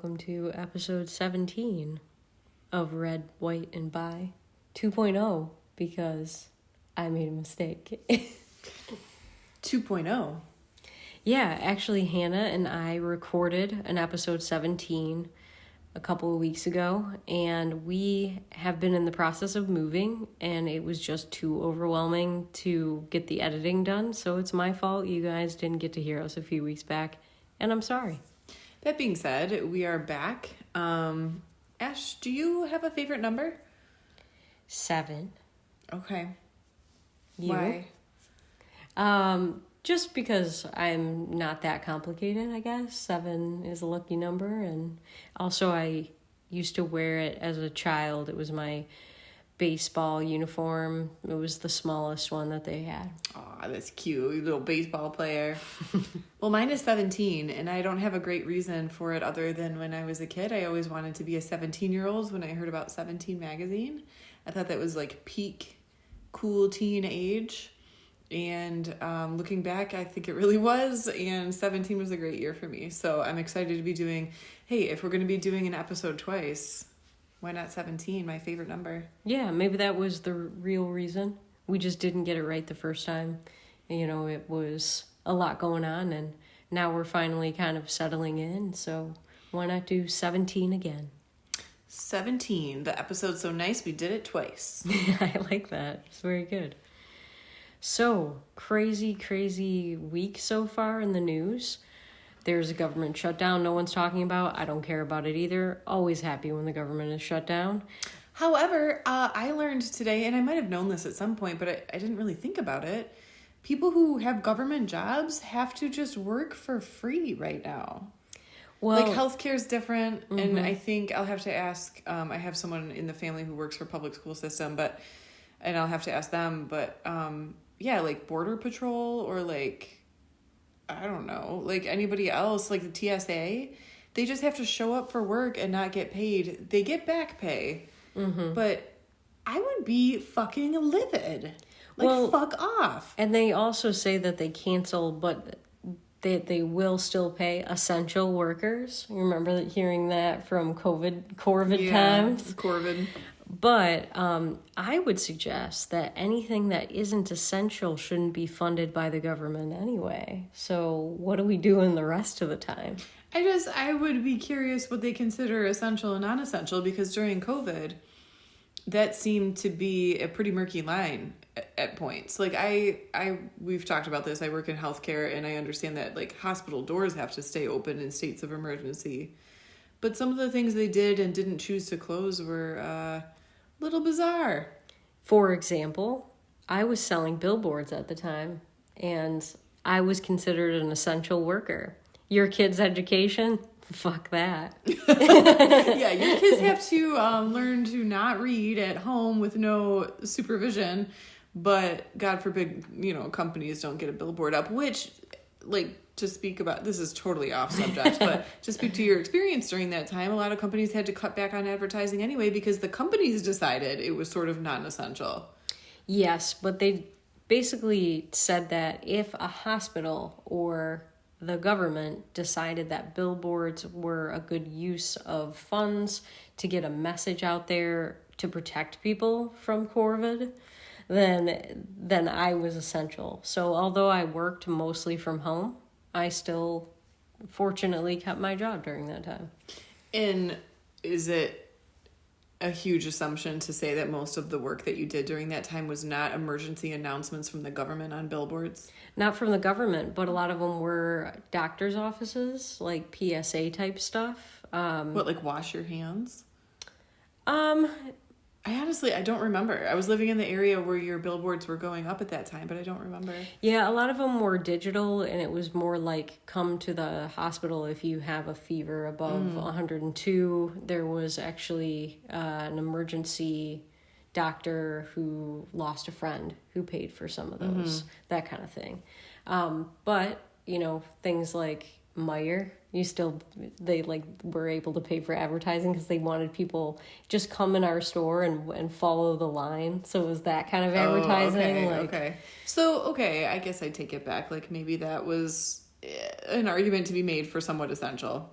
welcome to episode 17 of Red, White, and Bi 2.0 because I made a mistake. 2.0? Yeah, actually Hannah and I recorded an episode 17 a couple of weeks ago, and we have been in the process of moving, and it was just too overwhelming to get the editing done, so it's my fault you guys didn't get to hear us a few weeks back, and I'm sorry. That being said, we are back. Ash, do you have a favorite number? 7. Okay. You? Why? Just because I'm not that complicated, I guess. 7 is a lucky number, and also I used to wear it as a child. It was my baseball uniform. It was the smallest one that they had. Aw, that's cute. You little baseball player. Well, mine is 17, and I don't have a great reason for it other than when I was a kid, I always wanted to be a 17-year-old when I heard about 17 magazine. I thought that was like peak cool teen age. And looking back, I think it really was, and 17 was a great year for me. So I'm excited to be doing, hey, if we're going to be doing an episode twice, why not 17, my favorite number? Yeah, maybe that was the real reason. We just didn't get it right the first time. You know, it was a lot going on, and now we're finally kind of settling in, so why not do 17 again? 17, the episode's so nice, we did it twice. I like that. It's very good. So, crazy week so far in the news. There's a government shutdown no one's talking about. I don't care about it either. Always happy when the government is shut down. However, I learned today, and I might have known this at some point, but I didn't really think about it. People who have government jobs have to just work for free right now. Well, like healthcare is different, and I think I'll have to ask. I have someone in the family who works for public school system, and I'll have to ask them. But yeah, like Border Patrol or like I don't know, like anybody else, like the TSA, they just have to show up for work and not get paid. They get back pay, but I would be fucking livid. Like, well, fuck off. And they also say that they cancel, but they will still pay essential workers. You remember hearing that from Corvid times? Corvid. But I would suggest that anything that isn't essential shouldn't be funded by the government anyway. So what do we do in the rest of the time? I would be curious what they consider essential and non-essential, because during COVID, that seemed to be a pretty murky line at points. Like we've talked about this. I work in healthcare, and I understand that like hospital doors have to stay open in states of emergency. But some of the things they did and didn't choose to close were a little bizarre. For example, I was selling billboards at the time, and I was considered an essential worker. Your kid's education? Fuck that. Yeah, your kids have to learn to not read at home with no supervision, but God forbid, companies don't get a billboard up, which, like, to speak about, this is totally off subject, but to speak to your experience during that time, a lot of companies had to cut back on advertising anyway because the companies decided it was sort of non-essential. Yes, but they basically said that if a hospital or the government decided that billboards were a good use of funds to get a message out there to protect people from COVID, then I was essential. So although I worked mostly from home, I still fortunately kept my job during that time. And is it a huge assumption to say that most of the work that you did during that time was not emergency announcements from the government on billboards? Not from the government, but a lot of them were doctor's offices, like PSA type stuff. What, like wash your hands? I don't remember. I was living in the area where your billboards were going up at that time, but I don't remember. Yeah, a lot of them were digital, and it was more like come to the hospital if you have a fever above 102. There was actually an emergency doctor who lost a friend who paid for some of those, that kind of thing. But, things like Meyer, they were able to pay for advertising because they wanted people just come in our store and follow the line. So it was that kind of advertising. Okay. So, I guess I take it back. Like maybe that was an argument to be made for somewhat essential.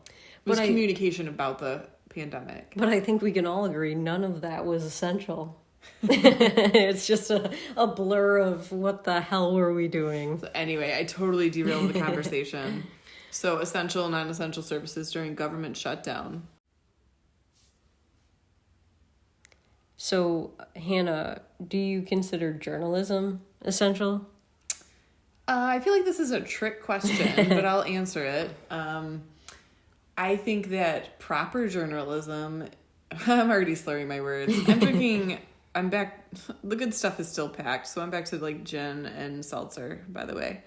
was communication about the pandemic. But I think we can all agree none of that was essential. It's just a blur of what the hell were we doing. So anyway, I totally derailed the conversation. So essential, non-essential services during government shutdown. So, Hannah, do you consider journalism essential? I feel like this is a trick question, but I'll answer it. I think that proper journalism... I'm already slurring my words. I'm back... The good stuff is still packed, so I'm back to, like, gin and seltzer, by the way.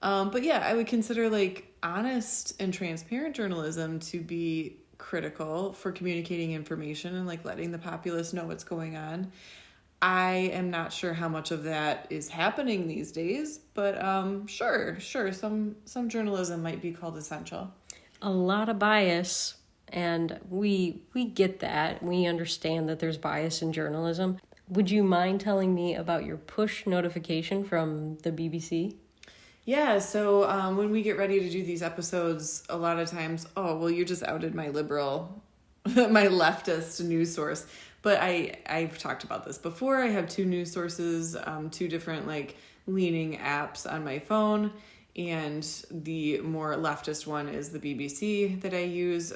But yeah, I would consider, like, honest and transparent journalism to be critical for communicating information and, like, letting the populace know what's going on. I am not sure how much of that is happening these days, but sure, some journalism might be called essential. A lot of bias, and we get that. We understand that there's bias in journalism. Would you mind telling me about your push notification from the BBC? Yeah, so when we get ready to do these episodes, a lot of times, you just outed my liberal, my leftist news source. But I've talked about this before. I have two news sources, two different like leaning apps on my phone. And the more leftist one is the BBC that I use.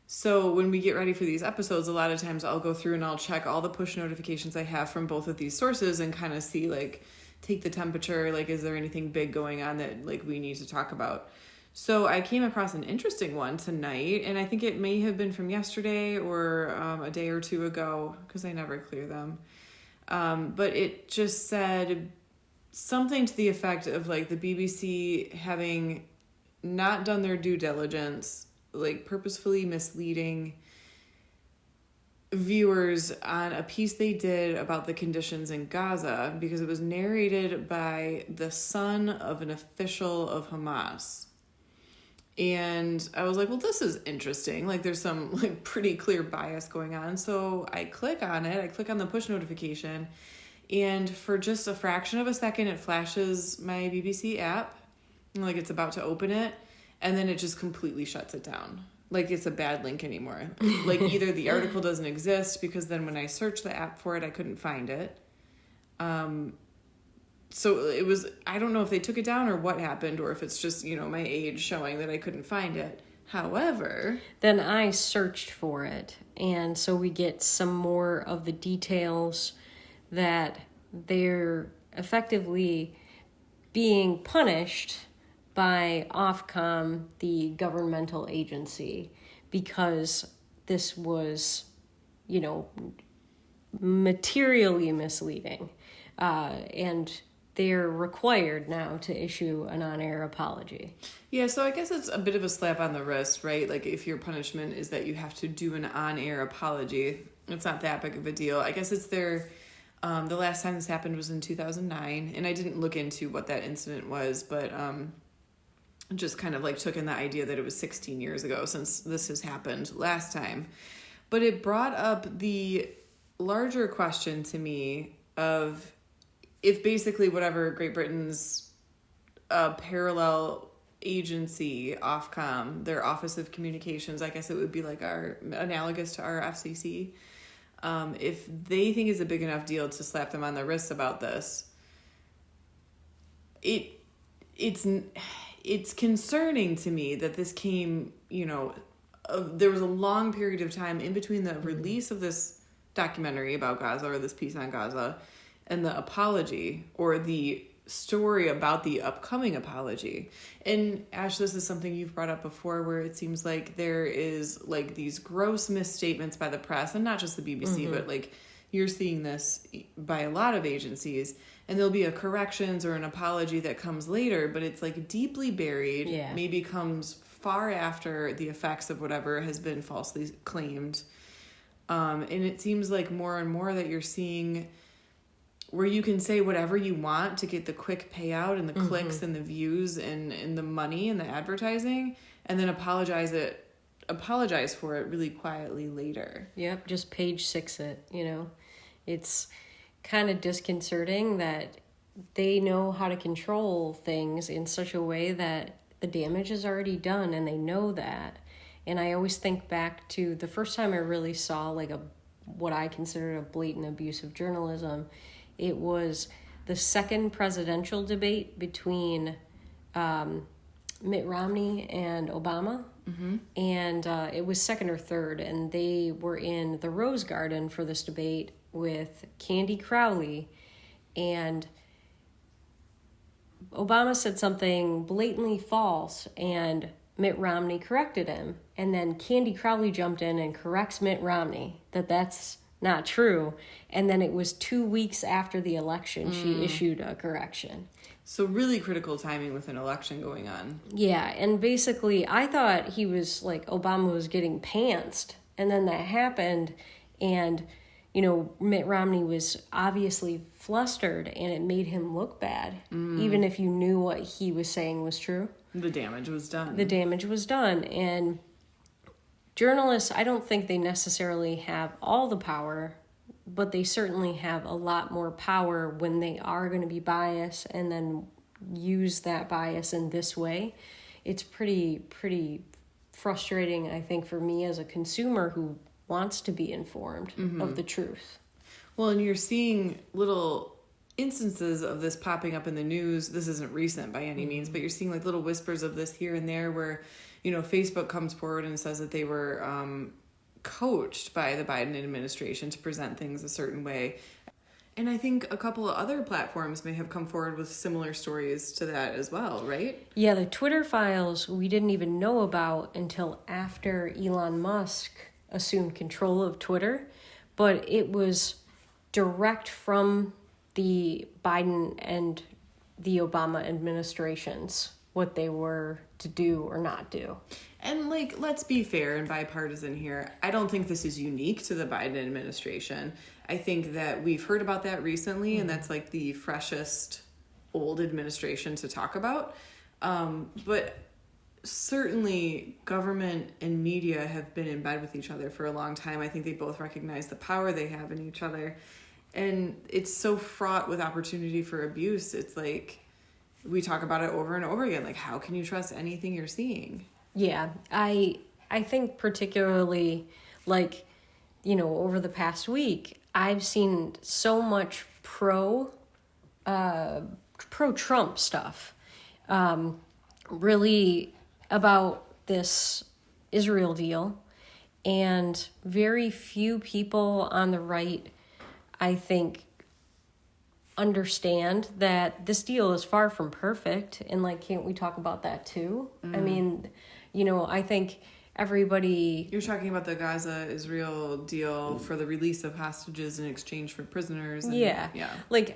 So when we get ready for these episodes, a lot of times I'll go through and I'll check all the push notifications I have from both of these sources and kind of see like, take the temperature, like, is there anything big going on that like we need to talk about? So I came across an interesting one tonight, and I think it may have been from yesterday or a day or two ago, because I never clear them. But it just said something to the effect of like the BBC having not done their due diligence, like purposefully misleading viewers on a piece they did about the conditions in Gaza because it was narrated by the son of an official of Hamas. And I was like, well, this is interesting. Like there's some like pretty clear bias going on. So I click on it. I click on the push notification. And for just a fraction of a second, it flashes my BBC app. Like it's about to open it. And then it just completely shuts it down. Like it's a bad link anymore. Like either the article doesn't exist because then when I searched the app for it, I couldn't find it. So it was, I don't know if they took it down or what happened, or if it's just, my age showing that I couldn't find it. However, then I searched for it. And so we get some more of the details that they're effectively being punished by Ofcom, the governmental agency, because this was, materially misleading. And they're required now to issue an on-air apology. Yeah, so I guess it's a bit of a slap on the wrist, right? Like if your punishment is that you have to do an on-air apology, it's not that big of a deal. I guess it's their... the last time this happened was in 2009, and I didn't look into what that incident was, but... just kind of like took in the idea that it was 16 years ago since this has happened last time. But it brought up the larger question to me of if basically whatever Great Britain's parallel agency, Ofcom, their Office of Communications, I guess it would be like our analogous to our FCC, if they think it's a big enough deal to slap them on the wrist about this, it's concerning to me that this came, there was a long period of time in between the release of this documentary about Gaza or this piece on Gaza and the apology or the story about the upcoming apology. And Ash, this is something you've brought up before where it seems like there is like these gross misstatements by the press, and not just the BBC, but like you're seeing this by a lot of agencies, and there'll be a corrections or an apology that comes later, but it's like deeply buried, maybe comes far after the effects of whatever has been falsely claimed. And it seems like more and more that you're seeing where you can say whatever you want to get the quick payout and the clicks and the views and the money and the advertising, and then apologize for it really quietly later. Yep, just page 6 it, It's kind of disconcerting that they know how to control things in such a way that the damage is already done and they know that. And I always think back to the first time I really saw like what I considered a blatant abuse of journalism. It was the second presidential debate between Mitt Romney and Obama. Mm-hmm. And it was second or third, and they were in the Rose Garden for this debate with Candy Crowley, and Obama said something blatantly false, and Mitt Romney corrected him. And then Candy Crowley jumped in and corrects Mitt Romney that that's not true. And then it was 2 weeks after the election, she issued a correction. So really critical timing with an election going on. Yeah, and basically I thought he was like, Obama was getting pantsed. And then that happened, and Mitt Romney was obviously flustered, and it made him look bad, even if you knew what he was saying was true. The damage was done. And journalists, I don't think they necessarily have all the power, but they certainly have a lot more power when they are going to be biased and then use that bias in this way. It's pretty frustrating, I think, for me as a consumer who wants to be informed of the truth. Well, and you're seeing little instances of this popping up in the news. This isn't recent by any means, but you're seeing like little whispers of this here and there where, Facebook comes forward and says that they were coached by the Biden administration to present things a certain way. And I think a couple of other platforms may have come forward with similar stories to that as well, right? Yeah, the Twitter files we didn't even know about until after Elon Musk assumed control of Twitter, but it was direct from the Biden and the Obama administrations, what they were to do or not do. And let's be fair and bipartisan here. I don't think this is unique to the Biden administration. I think that we've heard about that recently, and that's like the freshest old administration to talk about. But certainly government and media have been in bed with each other for a long time. I think they both recognize the power they have in each other. And it's so fraught with opportunity for abuse. It's like we talk about it over and over again. Like, how can you trust anything you're seeing? Yeah, I think particularly over the past week, I've seen so much pro-Trump stuff, really about this Israel deal, and very few people on the right, I think, understand that this deal is far from perfect. And can't we talk about that too? I mean, I think everybody... You're talking about the Gaza-Israel deal for the release of hostages in exchange for prisoners. Yeah.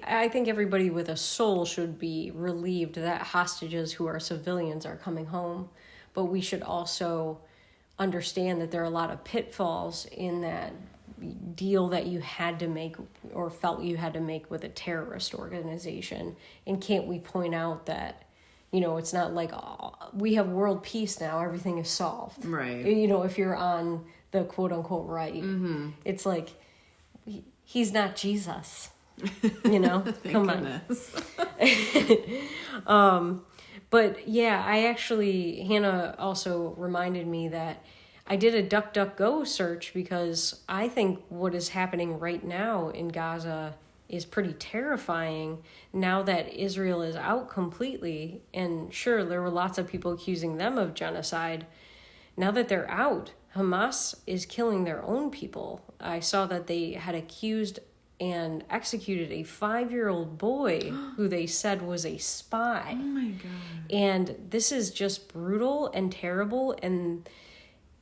I think everybody with a soul should be relieved that hostages who are civilians are coming home. But we should also understand that there are a lot of pitfalls in that deal that you had to make or felt you had to make with a terrorist organization. And can't we point out that, it's not like we have world peace now, everything is solved. Right. If you're on the quote unquote right, it's like, he's not Jesus, come on. But yeah, Hannah also reminded me that I did a DuckDuckGo search because I think what is happening right now in Gaza is pretty terrifying now that Israel is out completely. And sure, there were lots of people accusing them of genocide. Now that they're out, Hamas is killing their own people. I saw that they had accused and executed a 5-year-old boy who they said was a spy. Oh my God. And this is just brutal and terrible. And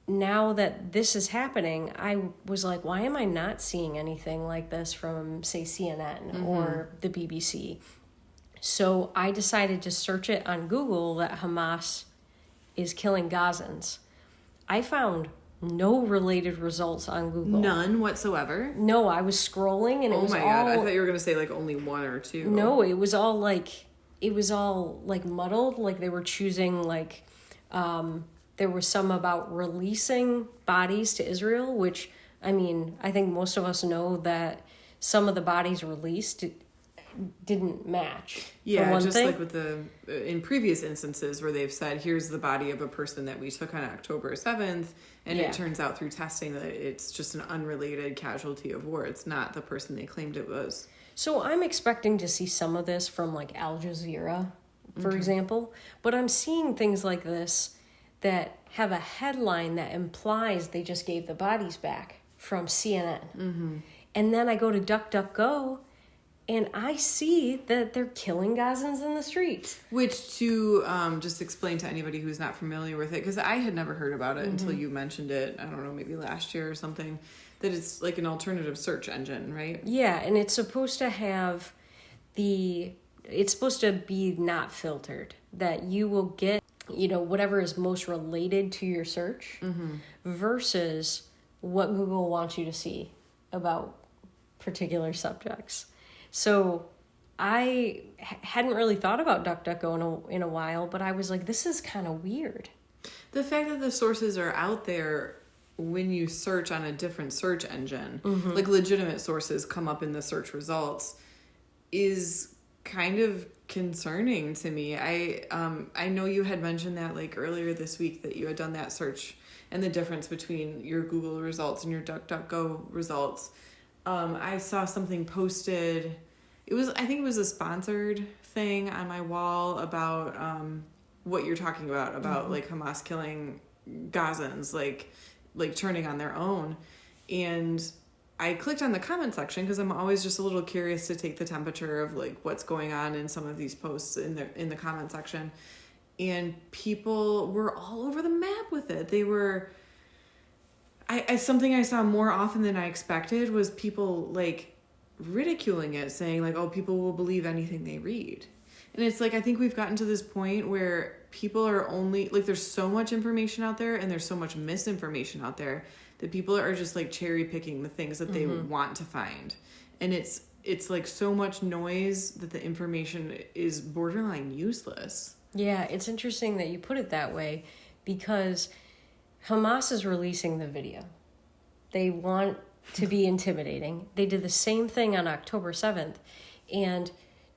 now that this is happening, I was like, why am I not seeing anything like this from, say, CNN or the BBC? So I decided to search it on Google that Hamas is killing Gazans. I found no related results on Google. None whatsoever? No, I was scrolling and it was all... Oh my God, I thought you were going to say only one or two. No, it was all muddled. Like they were choosing there was some about releasing bodies to Israel, which, I mean, I think most of us know that some of the bodies released didn't match. Yeah, just thing. Like with in previous instances where they've said, here's the body of a person that we took on October 7th, and it turns out through testing that it's just an unrelated casualty of war. It's not the person they claimed it was. So I'm expecting to see some of this from like Al Jazeera, for example, but I'm seeing things like this that have a headline that implies they just gave the bodies back from CNN. Mm-hmm. And then I go to DuckDuckGo and I see that they're killing Gazans in the streets. Which, to just explain to anybody who's not familiar with it, because I had never heard about it until you mentioned it, I don't know, maybe last year or something, that it's like an alternative search engine, right? Yeah, and it's supposed to have it's supposed to be not filtered, that you will get, whatever is most related to your search versus what Google wants you to see about particular subjects. So I hadn't really thought about DuckDuckGo in a while, but I was like, this is kind of weird. The fact that the sources are out there when you search on a different search engine, like legitimate sources come up in the search results, is kind of concerning to me. I know you had mentioned that like earlier this week that you had done that search and the difference between your Google results and your DuckDuckGo results. I saw something posted. I think it was a sponsored thing on my wall about what you're talking about like Hamas killing Gazans, like turning on their own. And I clicked on the comment section because I'm always just a little curious to take the temperature of like what's going on in some of these posts in the comment section. And people were all over the map with it. They were... something I saw more often than I expected was people like ridiculing it, saying like, oh, people will believe anything they read. And it's like, I think we've gotten to this point where people are only like, there's so much information out there and there's so much misinformation out there that people are just like cherry picking the things that they want to find. And it's like so much noise that the information is borderline useless. Yeah, it's interesting that you put it that way because Hamas is releasing the video. They want to be intimidating. They did the same thing on October 7th. And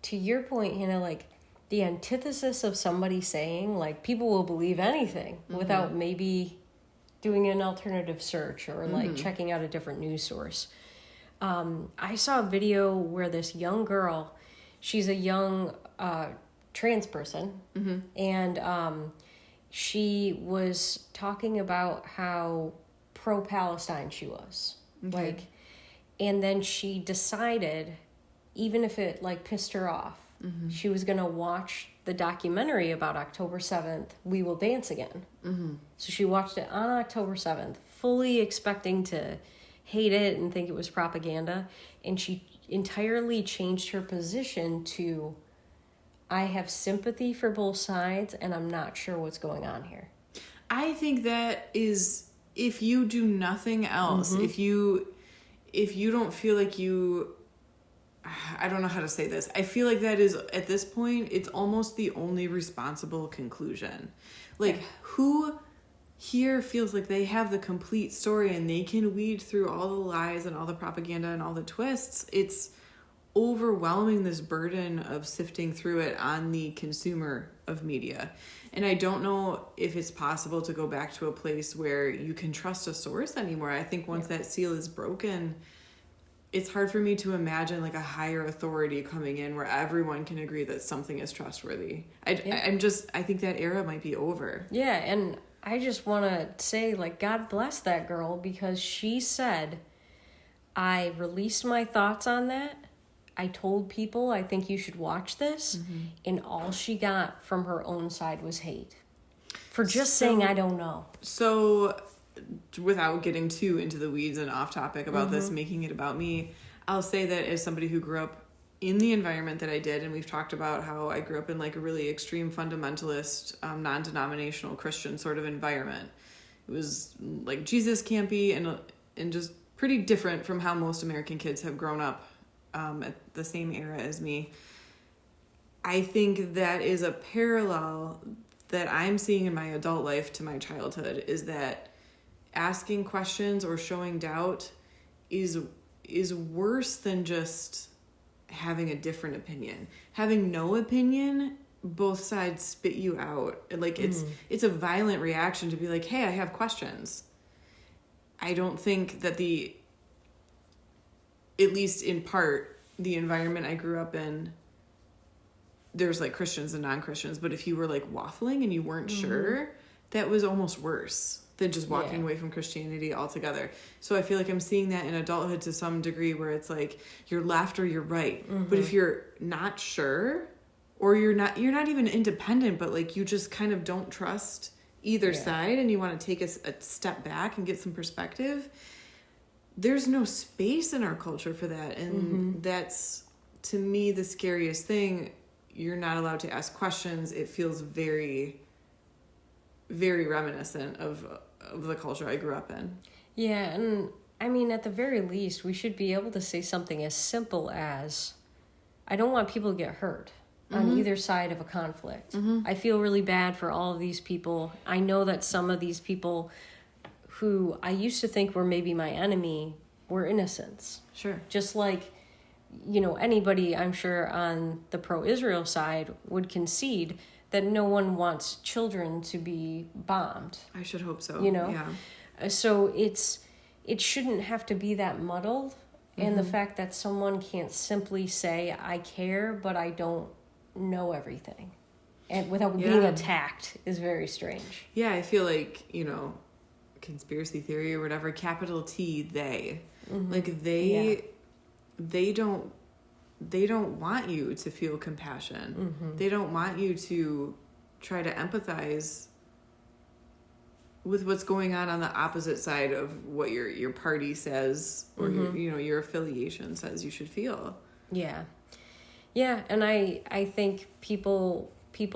to your point, like the antithesis of somebody saying like people will believe anything without maybe doing an alternative search or like checking out a different news source. I saw a video where this young girl, she's a young trans person, and she was talking about how pro-Palestine she was. Okay. Like, and then she decided, even if it like pissed her off, she was going to watch the documentary about October 7th, We Will Dance Again. So she watched it on October 7th, fully expecting to hate it and think it was propaganda. And she entirely changed her position to, I have sympathy for both sides and I'm not sure what's going on here. I think that is, if you do nothing else, if you don't feel like I don't know how to say this. I feel like that is, at this point, it's almost the only responsible conclusion. Like, who here feels like they have the complete story and they can weed through all the lies and all the propaganda and all the twists? It's overwhelming, this burden of sifting through it on the consumer of media. And I don't know if it's possible to go back to a place where you can trust a source anymore. I think once that seal is broken, it's hard for me to imagine like a higher authority coming in where everyone can agree that something is trustworthy. I think that era might be over. Yeah, and I just want to say, like, God bless that girl, because she said, I released my thoughts on that. I told people I think you should watch this, and all she got from her own side was hate for just saying I don't know. So, without getting too into the weeds and off topic about this, making it about me, I'll say that as somebody who grew up in the environment that I did, and we've talked about how I grew up in like a really extreme fundamentalist, non-denominational Christian sort of environment. It was like Jesus campy and just pretty different from how most American kids have grown up at the same era as me. I think that is a parallel that I'm seeing in my adult life to my childhood, is that asking questions or showing doubt is worse than just having a different opinion. Having no opinion, both sides spit you out. Like, it's a violent reaction to be like, hey, I have questions. I don't think that at least in part, the environment I grew up in, there's like Christians and non-Christians, but if you were like waffling and you weren't sure, that was almost worse than just walking away from Christianity altogether. So I feel like I'm seeing that in adulthood to some degree, where it's like you're left or you're right. But if you're not sure, or you're not even independent, but like you just kind of don't trust either side, and you want to take a step back and get some perspective, there's no space in our culture for that. And that's, to me, the scariest thing. You're not allowed to ask questions. It feels very, very reminiscent of the culture I grew up in. Yeah, and I mean, at the very least, we should be able to say something as simple as, I don't want people to get hurt on either side of a conflict. I feel really bad for all of these people. I know that some of these people who I used to think were maybe my enemy were innocents. Sure. Just like, anybody, I'm sure, on the pro-Israel side would concede that no one wants children to be bombed. I should hope so. Yeah. So it shouldn't have to be that muddled. And the fact that someone can't simply say, I care, but I don't know everything, and without being attacked, is very strange. Yeah, I feel like, conspiracy theory or whatever, capital T, they. Like, they don't want you to feel compassion. They don't want you to try to empathize with what's going on the opposite side of what your party says, or your affiliation says you should feel. Yeah, and I think people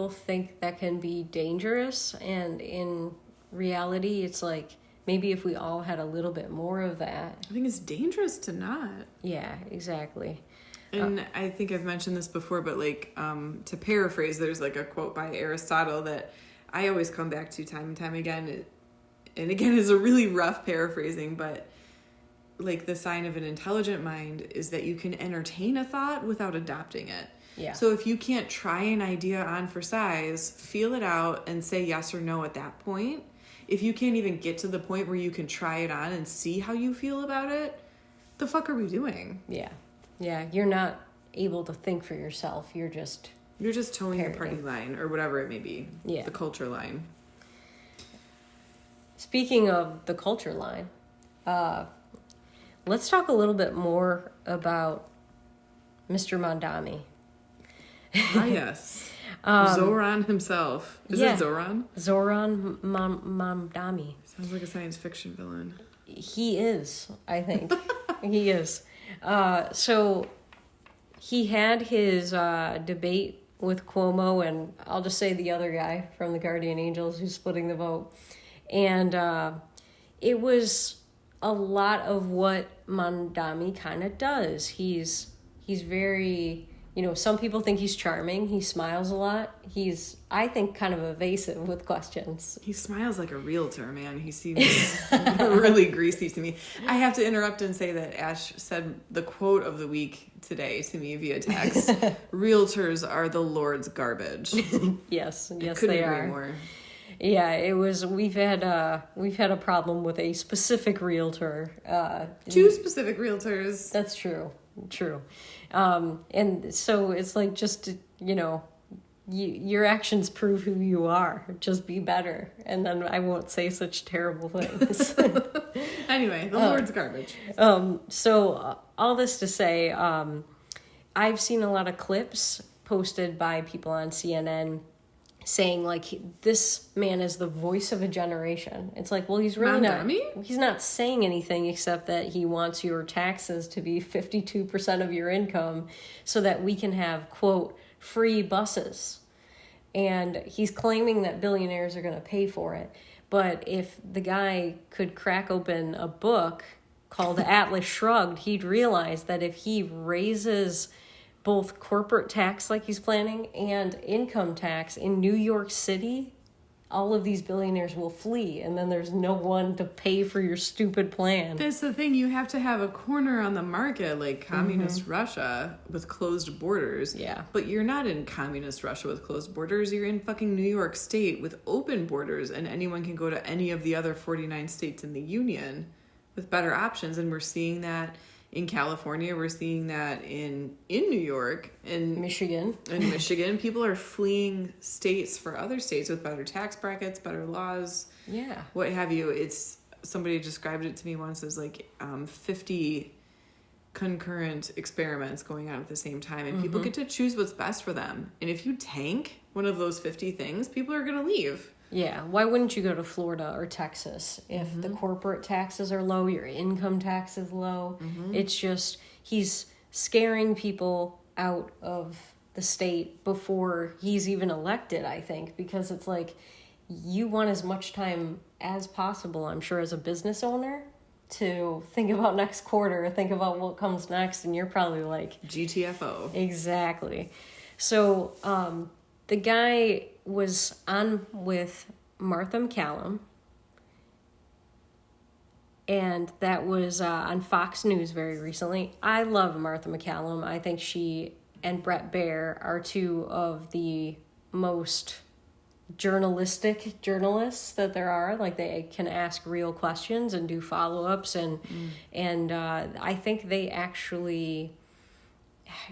think that can be dangerous, and in reality, it's like, maybe if we all had a little bit more of that. I think it's dangerous to not. Yeah, exactly. And I think I've mentioned this before, but like, to paraphrase, there's like a quote by Aristotle that I always come back to time and time again. And again, it's a really rough paraphrasing, but like, the sign of an intelligent mind is that you can entertain a thought without adopting it. Yeah. So if you can't try an idea on for size, feel it out and say yes or no at that point. If you can't even get to the point where you can try it on and see how you feel about it, the fuck are we doing? Yeah. You're not able to think for yourself. You're just towing the party line, or whatever it may be. Yeah. The culture line. Speaking of the culture line, let's talk a little bit more about Mr. Mamdani. Yes. Zohran himself. Is it Zohran? Zohran Mamdani. Sounds like a science fiction villain. He is, I think. He is. So he had his debate with Cuomo, and I'll just say the other guy from the Guardian Angels who's splitting the vote. And it was a lot of what Mamdani kind of does. He's very, some people think he's charming. He smiles a lot. He's, I think, kind of evasive with questions. He smiles like a realtor, man. He seems really greasy to me. I have to interrupt and say that Ash said the quote of the week today to me via text. Realtors are the Lord's garbage. Yes, couldn't they agree are. More. Yeah, it was. We've had a problem with a specific realtor. 2 specific realtors. That's true. And so it's like, just, your actions prove who you are. Just be better, and then I won't say such terrible things. Anyway, the Lord's garbage. So all this to say, I've seen a lot of clips posted by people on CNN saying, like, this man is the voice of a generation. It's like, well, he's really he's not saying anything except that he wants your taxes to be 52% of your income so that we can have, quote, free buses. And he's claiming that billionaires are going to pay for it. But if the guy could crack open a book called Atlas Shrugged, he'd realize that if he raises both corporate tax like he's planning and income tax in New York City, all of these billionaires will flee, and then there's no one to pay for your stupid plan. That's the thing. You have to have a corner on the market like communist Russia with closed borders. Yeah. But you're not in communist Russia with closed borders. You're in fucking New York State with open borders, and anyone can go to any of the other 49 states in the Union with better options. And we're seeing that in California. We're seeing that in New York. In Michigan. In Michigan. People are fleeing states for other states with better tax brackets, better laws. Yeah. What have you. It's... Somebody described it to me once as like 50 concurrent experiments going on at the same time, and people get to choose what's best for them. And if you tank one of those 50 things, people are going to leave. Yeah. Why wouldn't you go to Florida or Texas if the corporate taxes are low, your income tax is low? It's just he's scaring people out of the state before he's even elected, I think, because it's like you want as much time as possible, I'm sure, as a business owner to think about next quarter, think about what comes next, and you're probably like... GTFO. Exactly. So the guy was on with Martha McCallum, and that was on Fox News very recently. I love Martha McCallum. I think she and Brett Baer are two of the most... journalistic journalists that there are. Like, they can ask real questions and do follow-ups, and I think they actually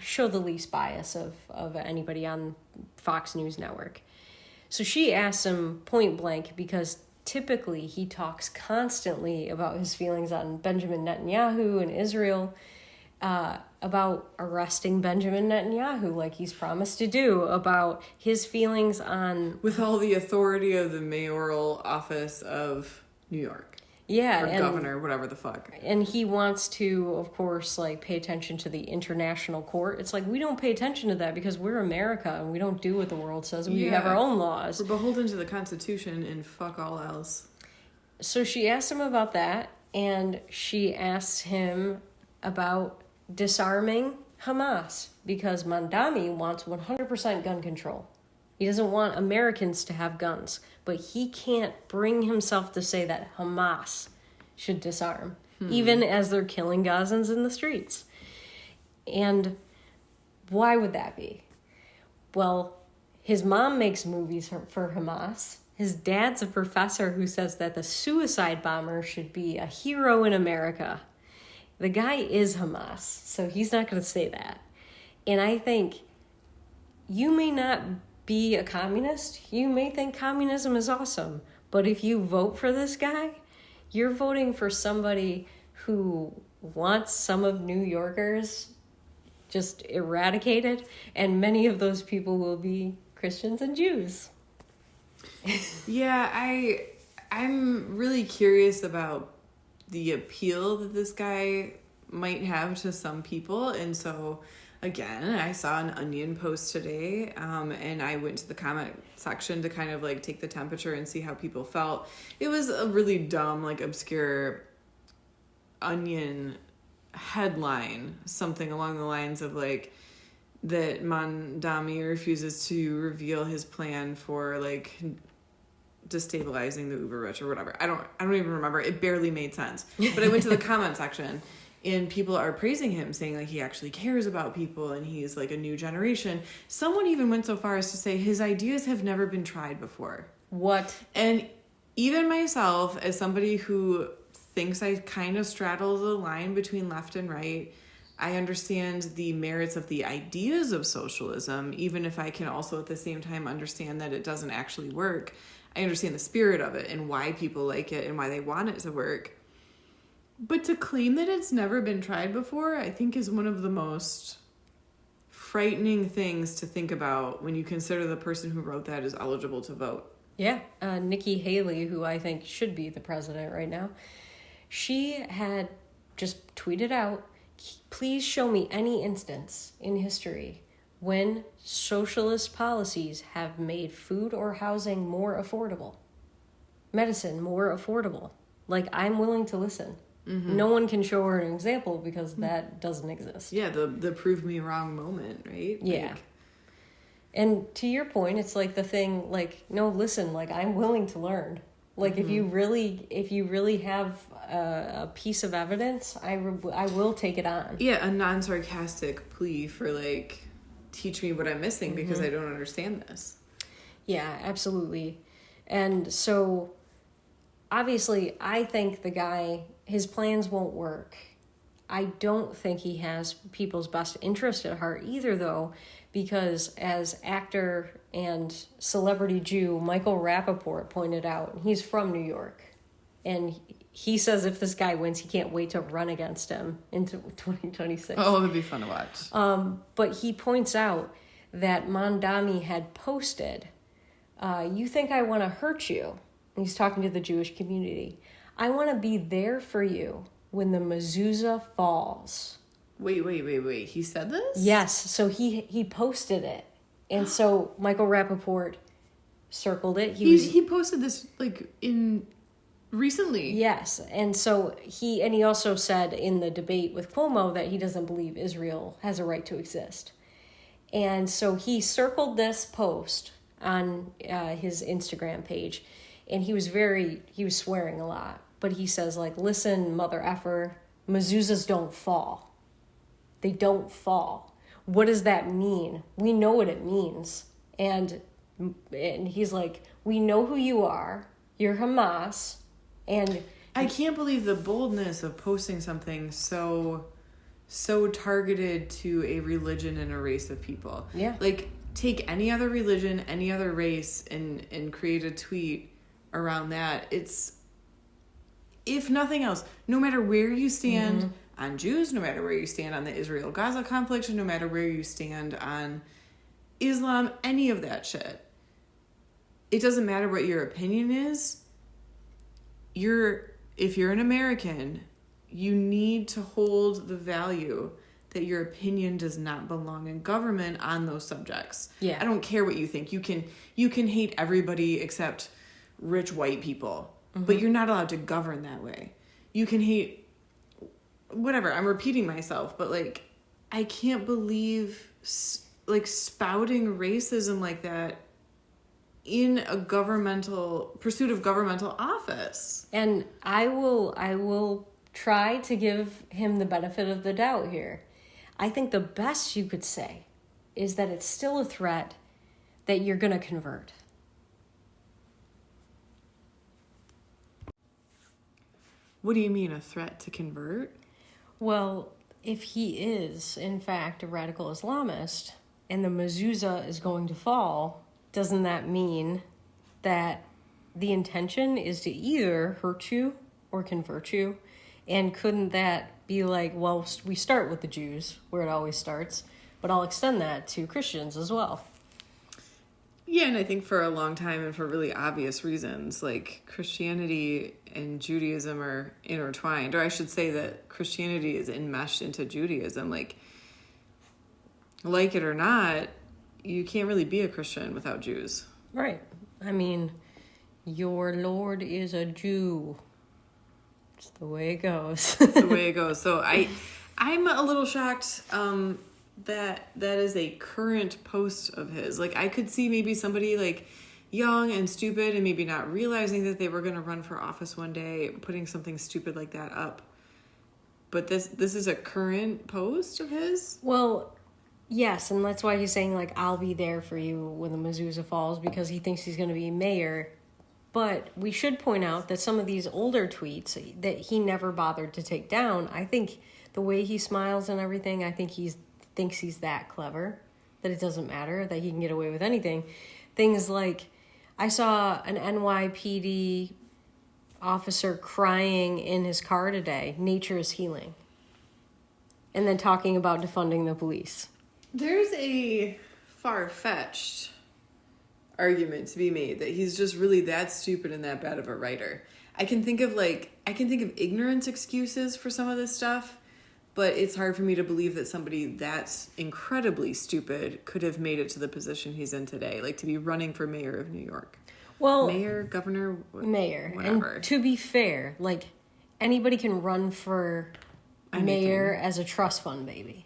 show the least bias of anybody on Fox News Network. So she asks him point blank, because typically he talks constantly about his feelings on Benjamin Netanyahu and Israel, about arresting Benjamin Netanyahu like he's promised to do, about his feelings on... With all the authority of the mayoral office of New York. Yeah. Or governor, whatever the fuck. And he wants to, of course, like, pay attention to the international court. It's like, we don't pay attention to that because we're America and we don't do what the world says. We have our own laws. We're beholden to the Constitution and fuck all else. So she asked him about that, and she asked him about disarming Hamas, because Mamdani wants 100% gun control. He doesn't want Americans to have guns, but he can't bring himself to say that Hamas should disarm, even as they're killing Gazans in the streets. And why would that be? Well, his mom makes movies for Hamas. His dad's a professor who says that the suicide bomber should be a hero in America. The guy is Hamas, so he's not going to say that. And I think you may not be a communist. You may think communism is awesome. But if you vote for this guy, you're voting for somebody who wants some of New Yorkers just eradicated. And many of those people will be Christians and Jews. Yeah, I'm really curious about the appeal that this guy might have to some people. And so, again, I saw an Onion post today, and I went to the comment section to kind of like take the temperature and see how people felt. It was a really dumb, like, obscure Onion headline, something along the lines of like that Mamdani refuses to reveal his plan for like destabilizing the uber rich or whatever. I don't even remember. It barely made sense. But I went to the comment section, and people are praising him, saying like he actually cares about people and he's like a new generation. Someone even went so far as to say his ideas have never been tried before. What? And even myself, as somebody who thinks I kind of straddle the line between left and right, I understand the merits of the ideas of socialism, even if I can also at the same time understand that it doesn't actually work. I understand the spirit of it and why people like it and why they want it to work. But to claim that it's never been tried before, I think is one of the most frightening things to think about when you consider the person who wrote that is eligible to vote. Yeah. Nikki Haley, who I think should be the president right now, she had just tweeted out, please show me any instance in history when socialist policies have made food or housing more affordable, medicine more affordable. Like, I'm willing to listen. Mm-hmm. No one can show her an example because that doesn't exist. Yeah, the prove me wrong moment, right? Yeah. Like... And to your point, it's like the thing, like, no, listen, like, I'm willing to learn. Like, if you really have a piece of evidence, I will take it on. Yeah, a non-sarcastic plea for, like, teach me what I'm missing because I don't understand this. Yeah, absolutely. And so, obviously, I think the guy, his plans won't work. I don't think he has people's best interest at heart either, though, because as actor and celebrity Jew Michael Rappaport pointed out, he's from New York, and he says if this guy wins, he can't wait to run against him into 2026. Oh, it'd be fun to watch. But he points out that Mamdani had posted, you think I want to hurt you? And he's talking to the Jewish community. I want to be there for you when the mezuzah falls. Wait. He said this? Yes. So he posted it. And so Michael Rappaport circled it. He posted this like in recently. Yes. And so he also said in the debate with Cuomo that he doesn't believe Israel has a right to exist. And so he circled this post on his Instagram page, and he was swearing a lot. But he says, like, listen, mother effer, mezuzahs don't fall. They don't fall. What does that mean? We know what it means. And he's like, we know who you are. You're Hamas. And I can't believe the boldness of posting something so targeted to a religion and a race of people. Yeah. Like, take any other religion, any other race, and create a tweet around that. It's, if nothing else, no matter where you stand on Jews, no matter where you stand on the Israel-Gaza conflict, no matter where you stand on Islam, any of that shit, it doesn't matter what your opinion is. If you're an American, you need to hold the value that your opinion does not belong in government on those subjects. Yeah. I don't care what you think. You can hate everybody except rich white people. But you're not allowed to govern that way. You can hate whatever. I'm repeating myself, but like, I can't believe like spouting racism like that in a pursuit of governmental office. And I will try to give him the benefit of the doubt here. I think the best you could say is that it's still a threat that you're going to convert. What do you mean, a threat to convert? Well, if he is, in fact, a radical Islamist and the mezuzah is going to fall, doesn't that mean that the intention is to either hurt you or convert you? And couldn't that be like, well, we start with the Jews, where it always starts, but I'll extend that to Christians as well? Yeah, and I think for a long time and for really obvious reasons, like Christianity and Judaism are intertwined, or I should say that Christianity is enmeshed into Judaism. Like it or not, you can't really be a Christian without Jews. Right. I mean, your Lord is a Jew. It's the way it goes. It's the way it goes. So I'm a little shocked that is a current post of his. Like, I could see maybe somebody like young and stupid and maybe not realizing that they were going to run for office one day, putting something stupid like that up. But this is a current post of his? Well, yes, and that's why he's saying, like, I'll be there for you when the mezuzah falls, because he thinks he's going to be mayor. But we should point out that some of these older tweets that he never bothered to take down, I think the way he smiles and everything, I think he thinks he's that clever, that it doesn't matter, that he can get away with anything. Things like, I saw an NYPD officer crying in his car today, nature is healing. And then talking about defunding the police. There's a far-fetched argument to be made that he's just really that stupid and that bad of a writer. I can think of ignorance excuses for some of this stuff, but it's hard for me to believe that somebody that's incredibly stupid could have made it to the position he's in today, like to be running for mayor of New York. Well, mayor, governor, mayor, whatever. And to be fair, like, anybody can run for mayor as a trust fund baby.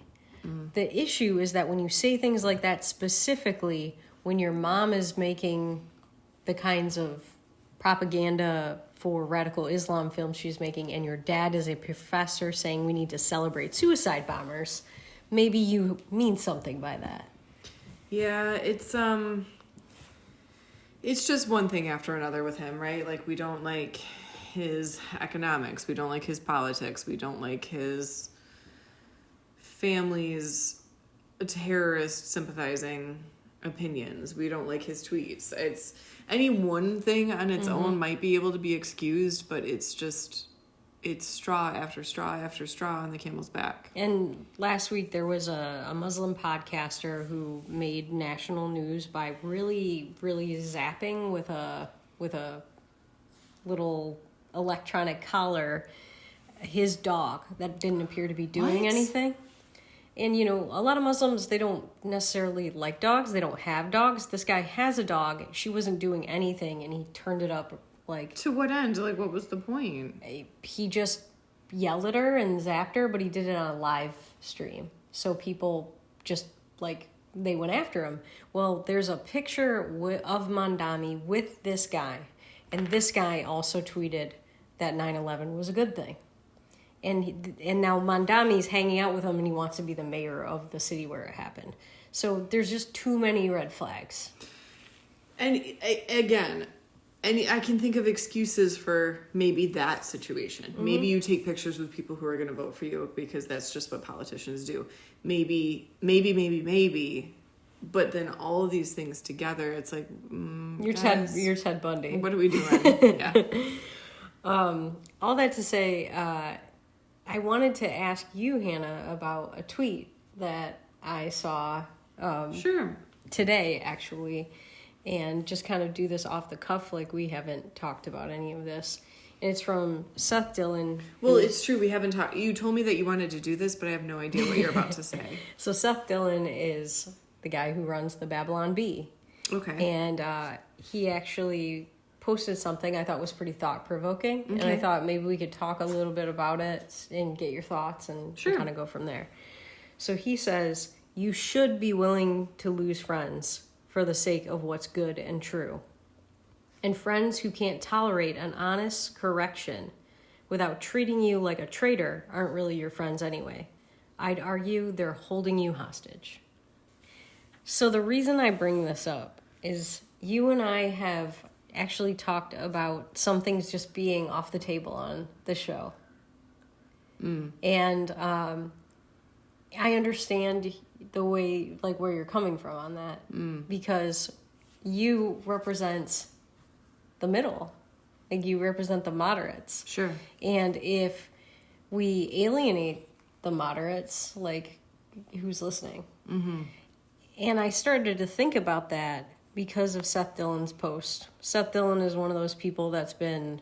The issue is that when you say things like that specifically, when your mom is making the kinds of propaganda for radical Islam films she's making, and your dad is a professor saying we need to celebrate suicide bombers, maybe you mean something by that. Yeah, it's just one thing after another with him, right? Like, we don't like his economics. We don't like his politics. We don't like his family's terrorist sympathizing opinions. We don't like his tweets. It's any one thing on its own might be able to be excused, but it's straw after straw after straw on the camel's back. And last week there was a Muslim podcaster who made national news by really, really zapping with a little electronic collar his dog that didn't appear to be doing anything. And, you know, a lot of Muslims, they don't necessarily like dogs. They don't have dogs. This guy has a dog. She wasn't doing anything, and he turned it up, like... To what end? Like, what was the point? He just yelled at her and zapped her, but he did it on a live stream. So people just, like, they went after him. Well, there's a picture of Mamdani with this guy. And this guy also tweeted that 9/11 was a good thing. And now Mamdani's hanging out with him, and he wants to be the mayor of the city where it happened. So there's just too many red flags. And again, I can think of excuses for maybe that situation. Maybe you take pictures with people who are going to vote for you because that's just what politicians do. Maybe. But then all of these things together, it's like, You're Ted Bundy. What are we doing? Yeah. All that to say, I wanted to ask you, Hannah, about a tweet that I saw Sure. today, actually, and just kind of do this off the cuff, like we haven't talked about any of this. And it's from Seth Dillon. Well, it's true. We haven't talked. You told me that you wanted to do this, but I have no idea what you're about to say. So Seth Dillon is the guy who runs the Babylon Bee. Okay. And he actually posted something I thought was pretty thought-provoking. Okay. And I thought maybe we could talk a little bit about it and get your thoughts and kind of go from there. So he says, you should be willing to lose friends for the sake of what's good and true. And friends who can't tolerate an honest correction without treating you like a traitor aren't really your friends anyway. I'd argue they're holding you hostage. So the reason I bring this up is you and I have actually talked about some things just being off the table on the show. And I understand the way, like, where you're coming from on that, because you represent the middle. Like, you represent the moderates. Sure. And if we alienate the moderates, like, who's listening? And I started to think about that because of Seth Dillon's post. Seth Dillon is one of those people that's been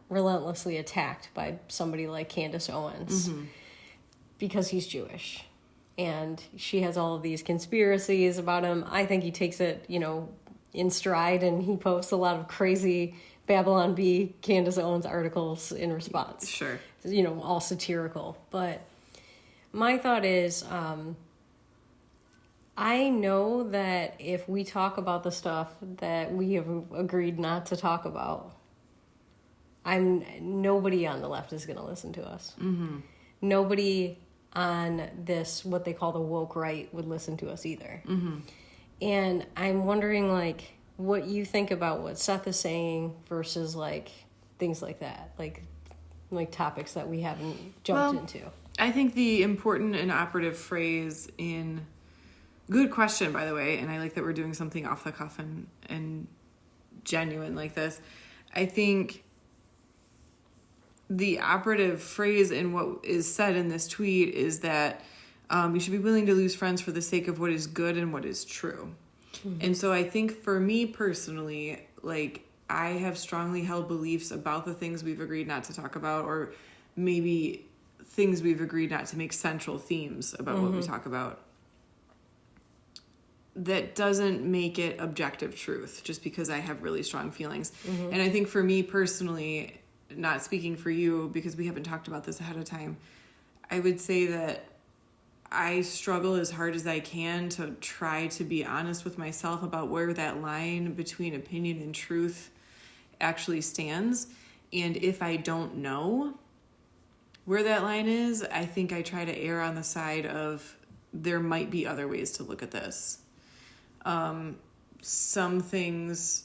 relentlessly attacked by somebody like Candace Owens because he's Jewish. And she has all of these conspiracies about him. I think he takes it, you know, in stride, and he posts a lot of crazy Babylon Bee, Candace Owens articles in response. Sure. You know, all satirical. But my thought is, I know that if we talk about the stuff that we have agreed not to talk about, nobody on the left is going to listen to us. Nobody on this, what they call the woke right, would listen to us either. And I'm wondering, like, what you think about what Seth is saying versus, like, things like that, like topics that we haven't jumped into. I think the important and operative phrase in... Good question, by the way, and I like that we're doing something off the cuff and genuine like this. I think the operative phrase in what is said in this tweet is that you should be willing to lose friends for the sake of what is good and what is true. And so I think for me personally, like, I have strongly held beliefs about the things we've agreed not to talk about, or maybe things we've agreed not to make central themes about what we talk about. That doesn't make it objective truth just because I have really strong feelings. And I think for me personally, not speaking for you because we haven't talked about this ahead of time, I would say that I struggle as hard as I can to try to be honest with myself about where that line between opinion and truth actually stands. And if I don't know where that line is, I think I try to err on the side of there might be other ways to look at this. Some things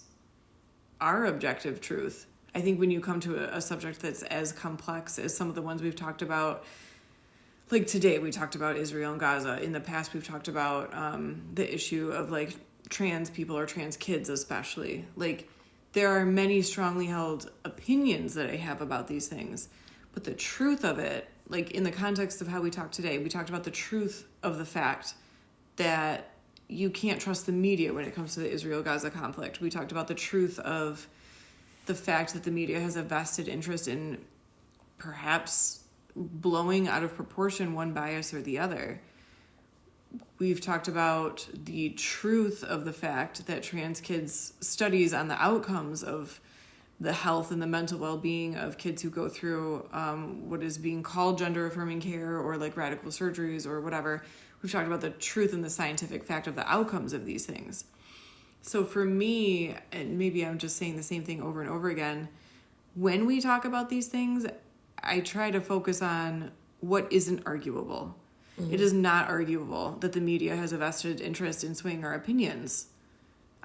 are objective truth. I think when you come to a subject that's as complex as some of the ones we've talked about, like today we talked about Israel and Gaza. In the past we've talked about the issue of like trans people or trans kids especially. Like there are many strongly held opinions that I have about these things. But the truth of it, like in the context of how we talked today, we talked about the truth of the fact that you can't trust the media when it comes to the Israel-Gaza conflict. We talked about the truth of the fact that the media has a vested interest in perhaps blowing out of proportion one bias or the other. We've talked about the truth of the fact that trans kids' studies on the outcomes of the health and the mental well-being of kids who go through what is being called gender-affirming care or like radical surgeries or whatever. We've talked about the truth and the scientific fact of the outcomes of these things. So for me, and maybe I'm just saying the same thing over and over again, when we talk about these things, I try to focus on what isn't arguable. Mm-hmm. It is not arguable that the media has a vested interest in swaying our opinions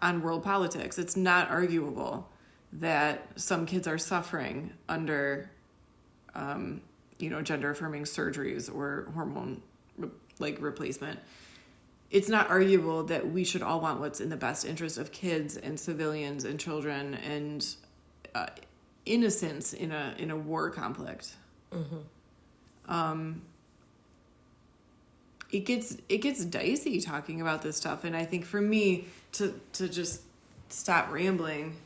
on world politics. It's not arguable that some kids are suffering under, gender-affirming surgeries or hormone replacement. It's not arguable that we should all want what's in the best interest of kids and civilians and children and innocents in a war conflict. Mm-hmm. It gets dicey talking about this stuff, and I think for me to just stop rambling.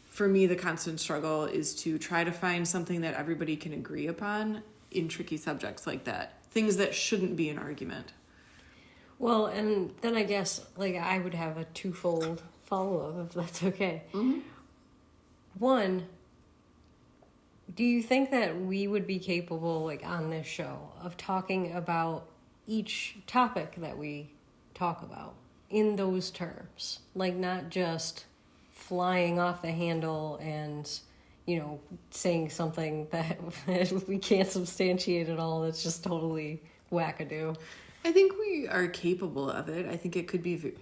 For me, the constant struggle is to try to find something that everybody can agree upon in tricky subjects like that. Things that shouldn't be an argument. Well, and then I guess, I would have a twofold follow-up, if that's okay. Mm-hmm. One, do you think that we would be capable, on this show, of talking about each topic that we talk about in those terms? Not just flying off the handle and, saying something that we can't substantiate at all. That's just totally wackadoo. I think we are capable of it. I think it could be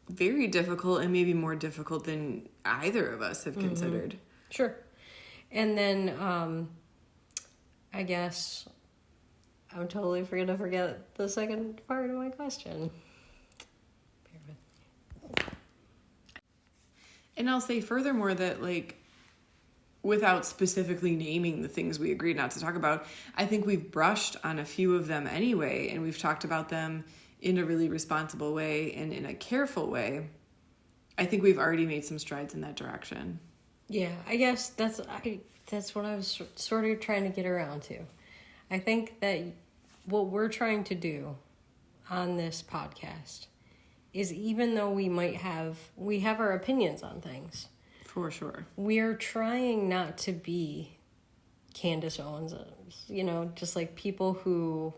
very difficult and maybe more difficult than either of us have considered. Mm-hmm. Sure. And then I guess I'm totally going to forget the second part of my question. And I'll say furthermore that, without specifically naming the things we agreed not to talk about, I think we've brushed on a few of them anyway, and we've talked about them in a really responsible way and in a careful way. I think we've already made some strides in that direction. Yeah, I guess that's what I was sort of trying to get around to. I think that what we're trying to do on this podcast is, even though we have our opinions on things. For sure. We're trying not to be Candace Owens, just people who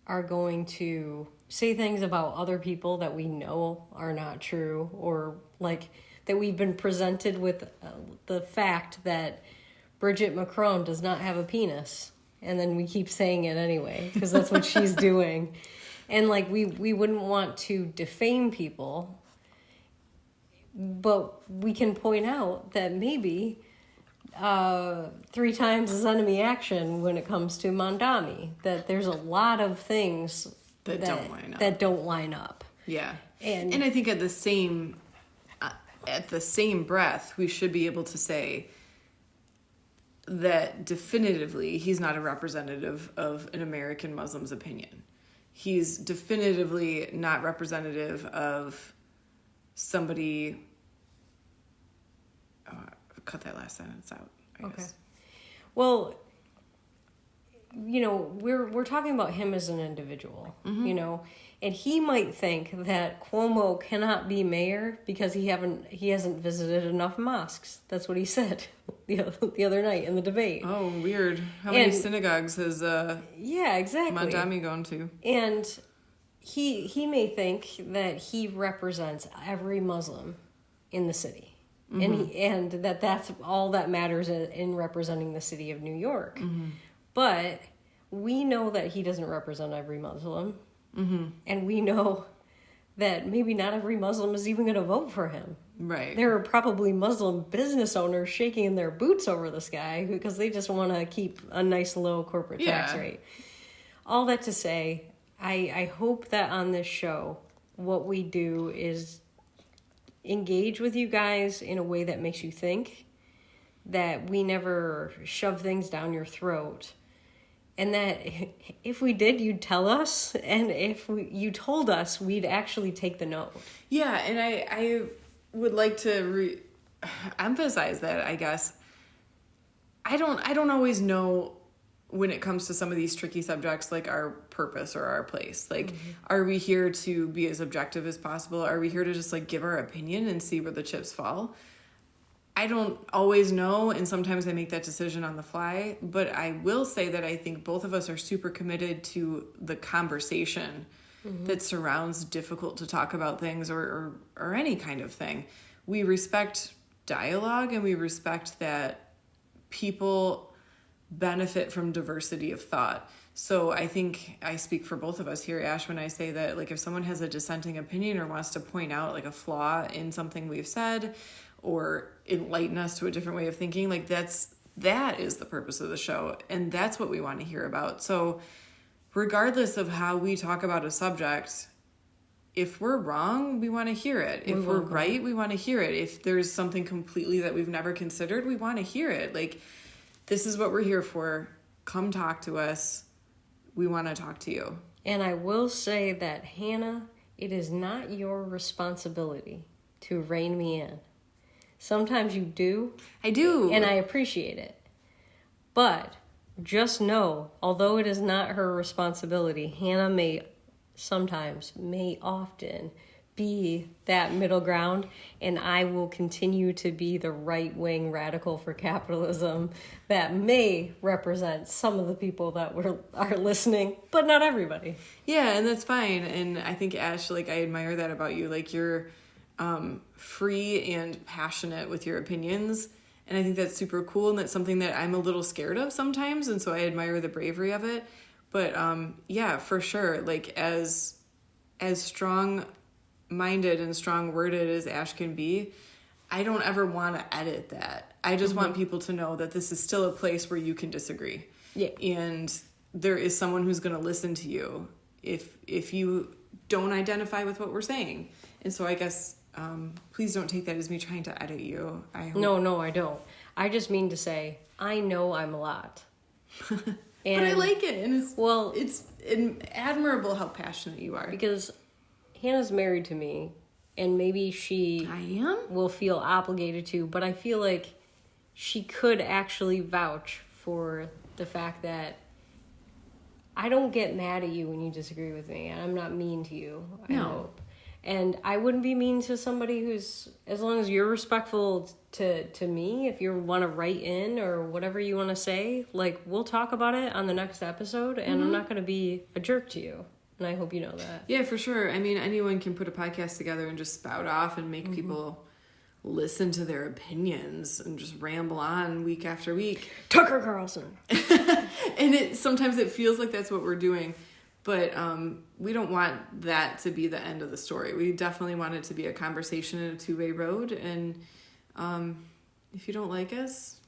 are going to say things about other people that we know are not true, or that we've been presented with the fact that Bridget Macron does not have a penis. And then we keep saying it anyway, because that's what she's doing. And we wouldn't want to defame people, but we can point out that maybe 3 times is enemy action when it comes to Mamdani. That there's a lot of things that don't line up. Yeah, and I think at the same breath, we should be able to say that definitively he's not a representative of an American Muslim's opinion. He's definitively not representative of somebody... cut that last sentence out, I guess. Okay. Well, we're talking about him as an individual, mm-hmm. And he might think that Cuomo cannot be mayor because he hasn't visited enough mosques. That's what he said the other night in the debate. Oh, weird. How many synagogues has yeah, exactly. Mamdani gone to? And he may think that he represents every Muslim in the city. Mm-hmm. And that's all that matters in representing the city of New York. Mm-hmm. But we know that he doesn't represent every Muslim. Mm-hmm. And we know that maybe not every Muslim is even going to vote for him. Right. There are probably Muslim business owners shaking their boots over this guy because they just want to keep a nice low corporate tax rate. All that to say, I hope that on this show, what we do is engage with you guys in a way that makes you think, that we never shove things down your throat. And that if we did, you'd tell us. And if you told us, we'd actually take the note. Yeah, and I would like to emphasize that, I guess. I don't always know when it comes to some of these tricky subjects, like our purpose or our place. Like, are we here to be as objective as possible? Are we here to just like give our opinion and see where the chips fall? I don't always know, and sometimes I make that decision on the fly, but I will say that I think both of us are super committed to the conversation that surrounds difficult to talk about things or any kind of thing. We respect dialogue, and we respect that people benefit from diversity of thought. So I think I speak for both of us here, Ash, when I say that, like, if someone has a dissenting opinion or wants to point out like a flaw in something we've said, or enlighten us to a different way of thinking, like that is the purpose of the show, and that's what we want to hear about. So regardless of how we talk about a subject, if we're wrong, we want to hear it. If we're right, we want to hear it. If there's something completely that we've never considered, we want to hear it. Like, this is what we're here for. Come talk to us. We want to talk to you. And I will say that, Hannah, it is not your responsibility to rein me in. Sometimes you do. I do. And I appreciate it. But just know, although it is not her responsibility, Hannah may often be that middle ground, and I will continue to be the right-wing radical for capitalism that may represent some of the people that are listening, but not everybody. Yeah, and that's fine. And I think, Ash, like, I admire that about you. Like, you're free and passionate with your opinions, and I think that's super cool, and that's something that I'm a little scared of sometimes, and so I admire the bravery of it. But yeah, for sure, like, as strong-minded and strong-worded as Ash can be, I don't ever want to edit that. I just want people to know that this is still a place where you can disagree. Yeah. And there is someone who's going to listen to you if you don't identify with what we're saying. And so I guess please don't take that as me trying to edit you. No, I don't. I just mean to say, I know I'm a lot. But I like it. And it's admirable how passionate you are. Because Hannah's married to me, and maybe she will feel obligated to, but I feel like she could actually vouch for the fact that I don't get mad at you when you disagree with me, and I'm not mean to you, I hope. And I wouldn't be mean to somebody who's, as long as you're respectful to me, if you want to write in or whatever you want to say, like, we'll talk about it on the next episode, and I'm not going to be a jerk to you. And I hope you know that. Yeah, for sure. I mean, anyone can put a podcast together and just spout off and make people listen to their opinions and just ramble on week after week. Tucker Carlson. And sometimes it feels like that's what we're doing. But we don't want that to be the end of the story. We definitely want it to be a conversation and a two-way road. And if you don't like us,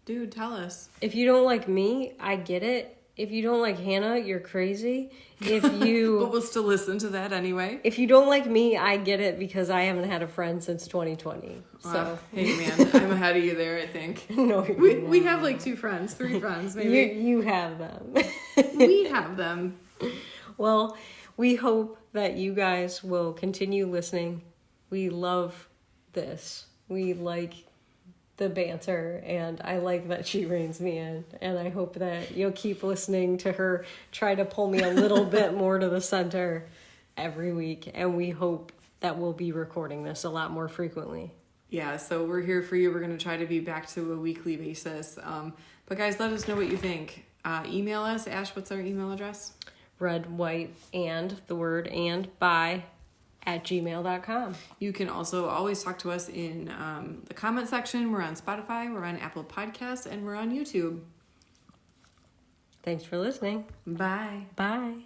dude, tell us. If you don't like me, I get it. If you don't like Hannah, you're crazy. If you But we'll still listen to that anyway. If you don't like me, I get it, because I haven't had a friend since 2020. So hey man, I'm ahead of you there, I think. No, we have like 3 friends, maybe. You have them. We have them. Well, we hope that you guys will continue listening. We love this. We like the banter, and I like that she reins me in, and I hope that you'll keep listening to her try to pull me a little bit more to the center every week, and we hope that we'll be recording this a lot more frequently. Yeah, so we're here for you. We're going to try to be back to a weekly basis. But guys, let us know what you think. Email us. Ash, what's our email address? Red, white, and the word and by @gmail.com. You can also always talk to us in the comment section. We're on Spotify, we're on Apple Podcasts, and we're on YouTube. Thanks for listening. Bye. Bye.